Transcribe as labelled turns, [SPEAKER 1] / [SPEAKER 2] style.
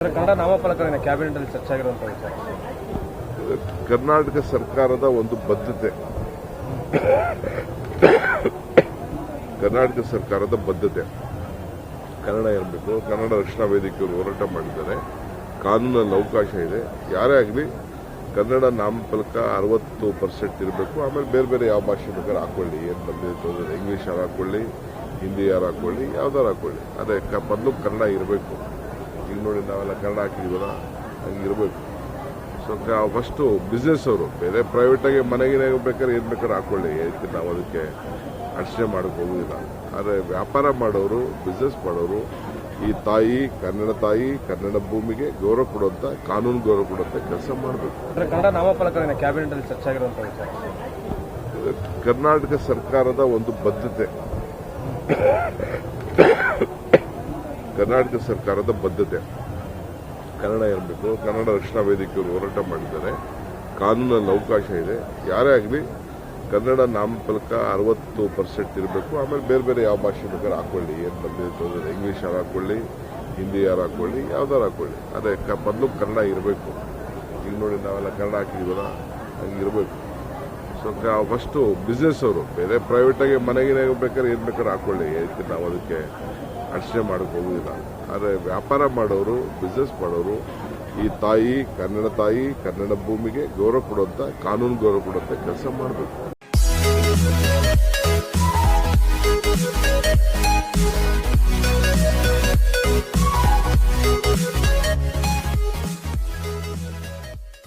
[SPEAKER 1] Kannada ನಾಮಫಲಕದ cabinet ಅಲ್ಲಿ ಚರ್ಚೆ ಆಗಿರುವಂತಹ ವಿಚಾರ.
[SPEAKER 2] ಕರ್ನಾಟಕ ಸರ್ಕಾರದ ಒಂದು ಬದ್ಧತೆ, ಕರ್ನಾಟಕ ಸರ್ಕಾರದ ಬದ್ಧತೆ ಕನ್ನಡ ಇರಬೇಕು. ಕನ್ನಡ ರಕ್ಷಣಾ ವೇದಿಕೆಯವರು ಹೋರಾಟ ಮಾಡಿದ್ದಾರೆ. ಕಾನೂನಲ್ಲಿ ಅವಕಾಶ ಇದೆ. ಯಾರೇ ಆಗಲಿ ಕನ್ನಡ ನಾಮಫಲಕ 60% ಇರಬೇಕು. ಆಮೇಲೆ ಬೇರೆ ಬೇರೆ ಯಾವ ಭಾಷೆ ಬೇಕಾದ್ರೆ ಹಾಕೊಳ್ಳಿ, ಏನು ಬಂದಿರ್ತದೆ, ಇಂಗ್ಲೀಷ್ ಯಾರು ಹಾಕೊಳ್ಳಿ, ಹಿಂದಿ ಯಾರು ಹಾಕೊಳ್ಳಿ, ಯಾವ್ದಾರು ಹಾಕೊಳ್ಳಿ. ಅದೇ ಮೊದಲು ಕನ್ನಡ ಇರಬೇಕು. ಈಗ ನೋಡಿ ನಾವೆಲ್ಲ ಕನ್ನಡ ಹಾಕಿದೀವಲ್ಲ, ಹಂಗಿರಬೇಕು. ಸೊ ಫಸ್ಟು ಬಿಸ್ನೆಸ್ ಅವರು ಬೇರೆ ಪ್ರೈವೇಟಾಗಿ ಮನೆಗಿನ ಬೇಕಾದ್ರೆ ಏನು ಬೇಕಾದ್ರೆ ಹಾಕೊಳ್ಳಿ, ನಾವು ಅದಕ್ಕೆ ಅರ್ಚನೆ ಮಾಡೋಕೆ ಹೋಗೋದಿಲ್ಲ. ಆದರೆ ವ್ಯಾಪಾರ ಮಾಡೋರು, ಬಿಸ್ನೆಸ್ ಮಾಡೋರು ಈ ತಾಯಿ, ಕನ್ನಡ ಭೂಮಿಗೆ ಗೌರವ ಕೊಡುವಂತ, ಕಾನೂನು ಗೌರವ ಕೊಡುವಂತ ಕೆಲಸ ಮಾಡಬೇಕು.
[SPEAKER 1] ಕನ್ನಡ ನಾಮಫಲಕದ ಕ್ಯಾಬಿನೆಟ್ ಅಲ್ಲಿ ಚರ್ಚೆ ಆಗಿರುವಂತಹ ವಿಚಾರ.
[SPEAKER 2] ಕರ್ನಾಟಕ ಸರ್ಕಾರದ ಒಂದು ಬದ್ಧತೆ, ಕರ್ನಾಟಕ ಸರ್ಕಾರದ ಬದ್ಧತೆ ಕನ್ನಡ ಇರಬೇಕು. ಕನ್ನಡ ರಕ್ಷಣಾ ವೇದಿಕೆಯವರು ಹೋರಾಟ ಮಾಡಿದ್ದಾರೆ. ಕಾನೂನಲ್ಲಿ ಅವಕಾಶ ಇದೆ. ಯಾರೇ ಆಗಲಿ ಕನ್ನಡ ನಾಮಫಲಕ 60% ಇರಬೇಕು. ಆಮೇಲೆ ಬೇರೆ ಬೇರೆ ಯಾವ ಭಾಷೆ ಬೇಕಾದ್ರೆ ಹಾಕೊಳ್ಳಿ, ಏನು ಬಂದಿರ್ತದೆ, ಇಂಗ್ಲೀಷ್ ಯಾರು ಹಾಕೊಳ್ಳಿ, ಹಿಂದಿ ಯಾರು ಹಾಕೊಳ್ಳಿ, ಯಾವ್ದಾರು ಹಾಕೊಳ್ಳಿ. ಅದೇ ಮೊದಲು ಕನ್ನಡ ಇರಬೇಕು. ಈಗ ನೋಡಿ ನಾವೆಲ್ಲ ಕನ್ನಡ ಹಾಕಿದೀವಲ್ಲ, ಹಂಗಿರಬೇಕು. ಸೊ ಫಸ್ಟು ಬಿಸ್ನೆಸ್ ಅವರು ಬೇರೆ ಪ್ರೈವೇಟಾಗಿ ಮನೆಗಿನ ಬೇಕಾದ್ರೆ ಏನು ಬೇಕಾದ್ರೆ ಹಾಕೊಳ್ಳಿ, ನಾವು ಅದಕ್ಕೆ ಅರ್ಚನೆ ಮಾಡೋಕೆ ಹೋಗೋದಿಲ್ಲ. ಆದರೆ ವ್ಯಾಪಾರ ಮಾಡೋರು, ಬಿಸ್ನೆಸ್ ಮಾಡೋರು ಈ ತಾಯಿ, ಕನ್ನಡ ಭೂಮಿಗೆ ಗೌರವ ಕೊಡುವಂತ, ಕಾನೂನು ಗೌರವ ಕೊಡುವಂತ ಕೆಲಸ ಮಾಡಬೇಕು.